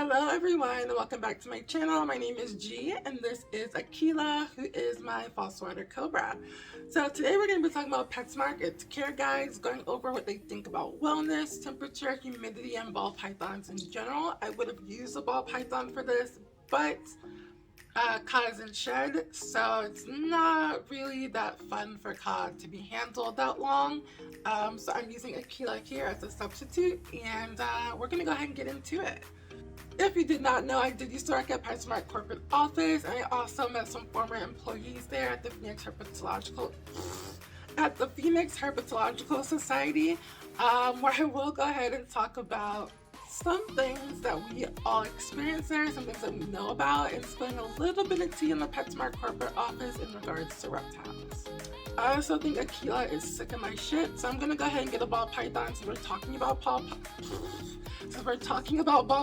Hello everyone and welcome back to my channel. My name is G and this is Akila, who is my false water cobra. So today we're going to be talking about PetSmart. It's care guides, going over what they think about wellness, temperature, humidity, and ball pythons in general. I would have used a ball python for this, but Ka isn't shed, so it's not really that fun for Ka to be handled that long. So I'm using Akila here as a substitute, and we're going to go ahead and get into it. If you did not know, I did used to work at PetSmart corporate office, and I also met some former employees there at the Phoenix Herpetological Society, where I will go ahead and talk about some things that we all experience there, some things that we know about, and spilling a little bit of tea in the PetSmart corporate office in regards to reptiles. I also think Akila is sick of my shit, so I'm gonna go ahead and get a ball python since we're talking about ball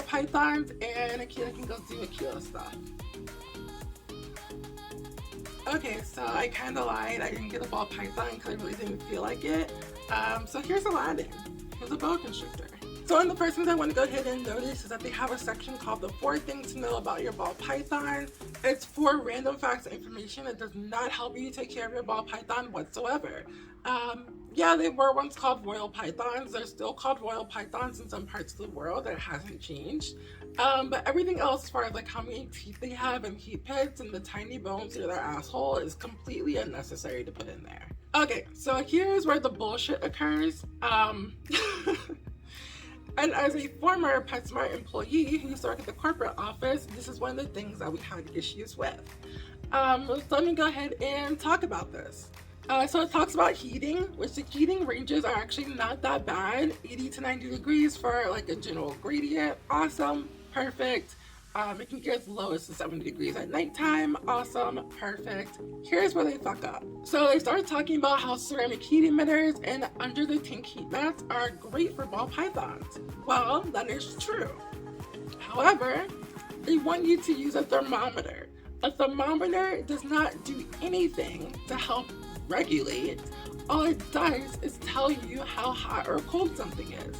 pythons, and Akila can go do Akila stuff. Okay, so I kind of lied. I didn't get a ball python because I really didn't feel like it. So here's Aladdin. Here's a boa constrictor. So one of the first things I want to go ahead and notice is that they have a section called the 4 things to know about your ball python. It's 4 random facts and information. It does not help you take care of your ball python whatsoever. Yeah, they were once called royal pythons. They're still called royal pythons in some parts of the world. That hasn't changed. But everything else, as far as like how many teeth they have and heat pits and the tiny bones near their asshole, is completely unnecessary to put in there. Okay, so here's where the bullshit occurs. And as a former PetSmart employee who used to work at the corporate office, this is one of the things that we had issues with. So let me go ahead and talk about this. So it talks about heating, which the heating ranges are actually not that bad. 80 to 90 degrees for like a general gradient. Awesome, perfect. It can get as low as 70 degrees at nighttime. Awesome, perfect. Here's where they fuck up. So they started talking about how ceramic heat emitters and under the tank heat mats are great for ball pythons. Well, that is true. However, they want you to use a thermometer. A thermometer does not do anything to help regulate. All it does is tell you how hot or cold something is.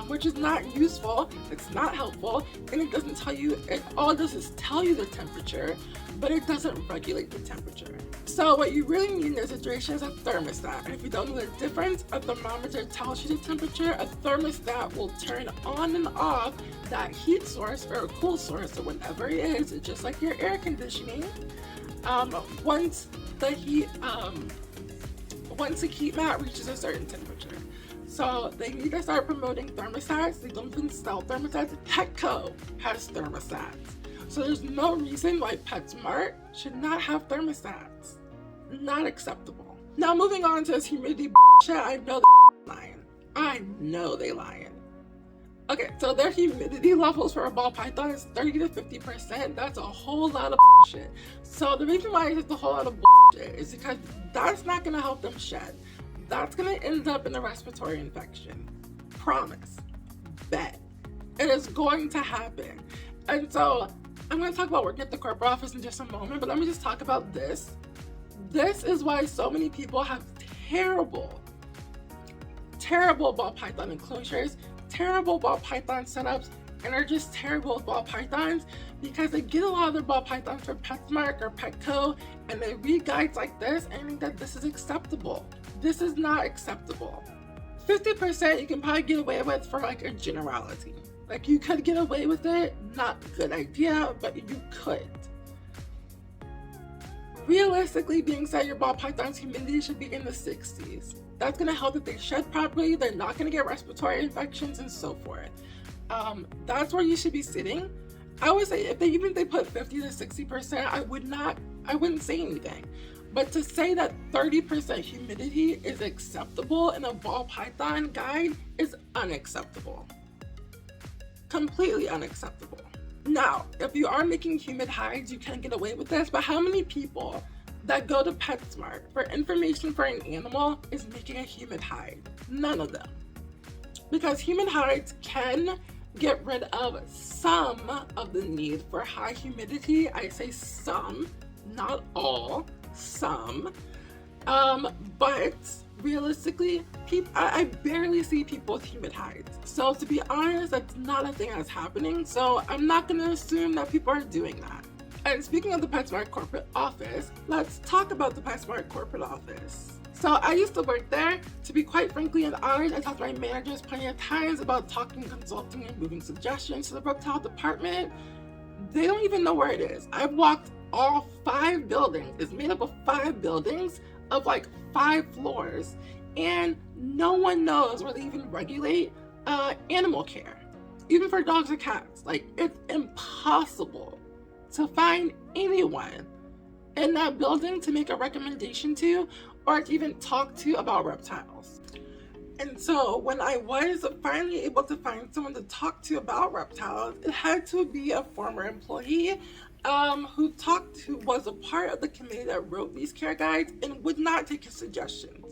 Which is not useful, it's not helpful, and it doesn't tell you, it all it does is tell you the temperature, but it doesn't regulate the temperature. So what you really need in this situation is a thermostat. And if you don't know the difference, a thermometer tells you the temperature, a thermostat will turn on and off that heat source or a cool source or whatever it is, it's just like your air conditioning. Once the heat mat reaches a certain temperature. So they need to start promoting thermostats. They don't even sell thermostats. Petco has thermostats. So there's no reason why PetSmart should not have thermostats. Not acceptable. Now moving on to this humidity shit, I know they're lying. I know they lying. Okay, so their humidity levels for a ball python is 30 to 50%. That's a whole lot of shit. So the reason why it's a whole lot of shit is because that's not gonna help them shed. That's gonna end up in a respiratory infection. Promise. Bet. It is going to happen. And so I'm gonna talk about working at the corporate office in just a moment, but let me just talk about this. This is why so many people have terrible ball python enclosures, terrible ball python setups, and are just terrible with ball pythons because they get a lot of their ball pythons from PetSmart or Petco, and they read guides like this and think that this is acceptable. This is not acceptable. 50% you can probably get away with for like a generality. Like you could get away with it, not a good idea, but you could. Realistically being said, your ball python's humidity should be in the 60s. That's gonna help that they shed properly, they're not gonna get respiratory infections and so forth. That's where you should be sitting. I would say if they put 50 to 60%, I wouldn't say anything. But to say that 30% humidity is acceptable in a ball python guide is unacceptable. Completely unacceptable. Now, if you are making humid hides, you can get away with this, but how many people that go to PetSmart for information for an animal is making a humid hide? None of them. Because humid hides can get rid of some of the need for high humidity. I say some, not all, some. But realistically, I barely see people with humid hides. So to be honest, that's not a thing that's happening. So I'm not gonna assume that people are doing that. And speaking of the PetSmart corporate office, let's talk about the PetSmart corporate office. So I used to work there. To be quite frankly and honest, I talked to my managers plenty of times about talking, consulting, and moving suggestions to the reptile department. They don't even know where it is. I've walked all 5 buildings. It's made up of 5 buildings of like 5 floors, and no one knows where they even regulate animal care, even for dogs or cats. Like, it's impossible to find anyone in that building to make a recommendation to or to even talk to about reptiles. And so when I was finally able to find someone to talk to about reptiles, it had to be a former employee who was a part of the committee that wrote these care guides and would not take his suggestions.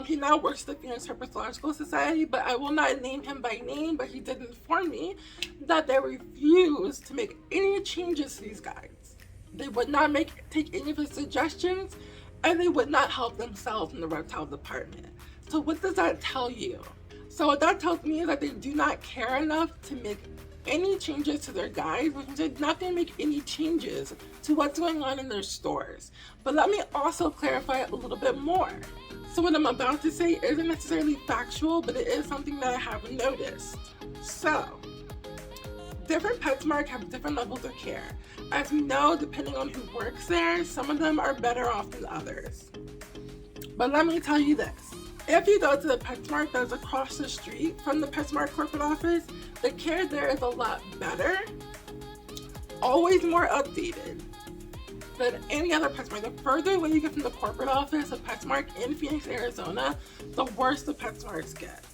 He now works at the Phoenix Herpetological Society, but I will not name him by name, but he did inform me that they refused to make any changes to these guides. They would not take any of his suggestions, and they would not help themselves in the reptile department. So what does that tell you? So what that tells me is that they do not care enough to make any changes to their guide, which means they're not going to make any changes to what's going on in their stores. But let me also clarify a little bit more. So what I'm about to say isn't necessarily factual, but it is something that I have noticed. So, different PetSmart have different levels of care. As we know, depending on who works there, some of them are better off than others. But let me tell you this. If you go to the PetSmart that's across the street from the PetSmart corporate office, the care there is a lot better, always more updated than any other PetSmart. The further away you get from the corporate office of PetSmart in Phoenix, Arizona, the worse the PetSmarts get.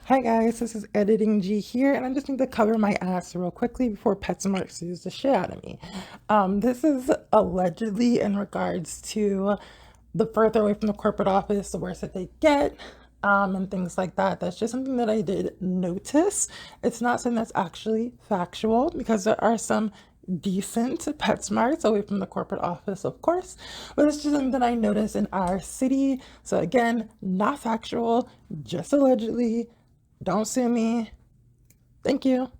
Hi guys, this is Editing G here, and I just need to cover my ass real quickly before PetSmart sues the shit out of me. This is allegedly in regards to the further away from the corporate office, the worse that they get, and things like that. That's just something that I did notice. It's not something that's actually factual, because there are some decent PetSmarts away from the corporate office, of course, but it's just something that I noticed in our city. So again, not factual, just allegedly. Don't sue me. Thank you.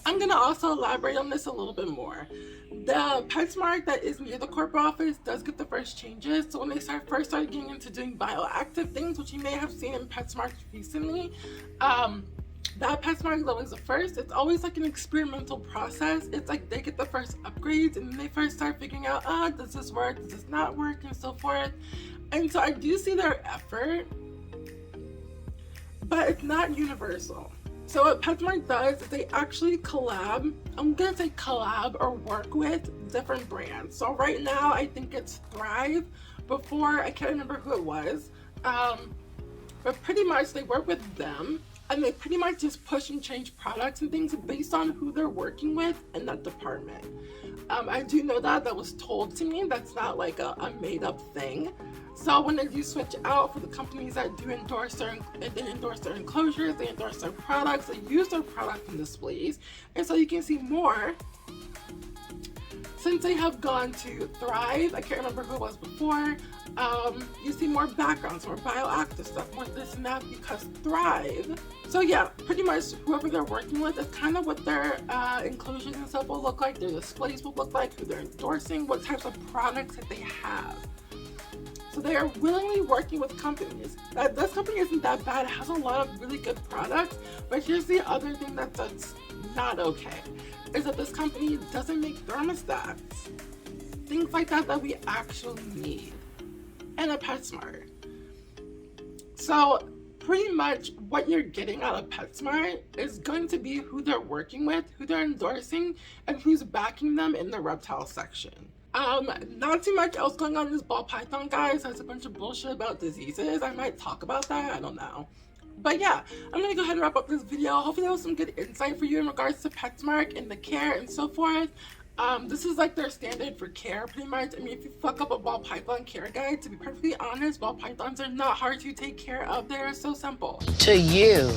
I'm going to also elaborate on this a little bit more. The PetSmart that is near the corporate office does get the first changes. So when they first started getting into doing bioactive things, which you may have seen in PetSmart recently, that PetSmart is always the first. It's always like an experimental process. It's like they get the first upgrades, and then they first start figuring out, does this work, does this not work, and so forth. And so I do see their effort, but it's not universal. So what PetSmart does is they actually collab, I'm gonna say collab or work with different brands. So right now I think it's Thrive. Before, I can't remember who it was, but pretty much they work with them, and they pretty much just push and change products and things based on who they're working with in that department. I do know that was told to me. That's not like a made up thing. So when they do switch out for the companies that do endorse their enclosures, they endorse their products, they use their product in displays, and so you can see more. Since they have gone to Thrive, I can't remember who it was before, you see more backgrounds, more bioactive stuff, more this and that, because Thrive. So yeah, pretty much whoever they're working with is kind of what their enclosures and stuff will look like, their displays will look like, who they're endorsing, what types of products that they have. So they are willingly working with companies. This company isn't that bad. It has a lot of really good products, but here's the other thing that's not okay, is that this company doesn't make thermostats. Things like that we actually need in a PetSmart. So pretty much what you're getting out of PetSmart is going to be who they're working with, who they're endorsing, and who's backing them in the reptile section. Not too much else going on in this ball python, guys. There's a bunch of bullshit about diseases. I might talk about that, I don't know. But yeah, I'm gonna go ahead and wrap up this video. Hopefully that was some good insight for you in regards to PetSmart and the care and so forth. This is like their standard for care, pretty much. I mean, if you fuck up a ball python care guide, to be perfectly honest, ball pythons are not hard to take care of. They're so simple. To you.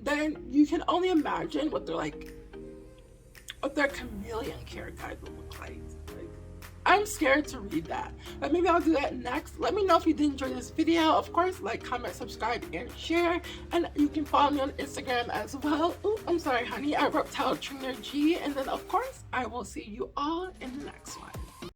Then you can only imagine what their chameleon care guide would look like. I'm scared to read that, but maybe I'll do that next. Let me know if you did enjoy this video. Of course, like, comment, subscribe, and share. And you can follow me on Instagram as well. Ooh, I'm sorry, honey, at Reptile Trainer G. And then, of course, I will see you all in the next one.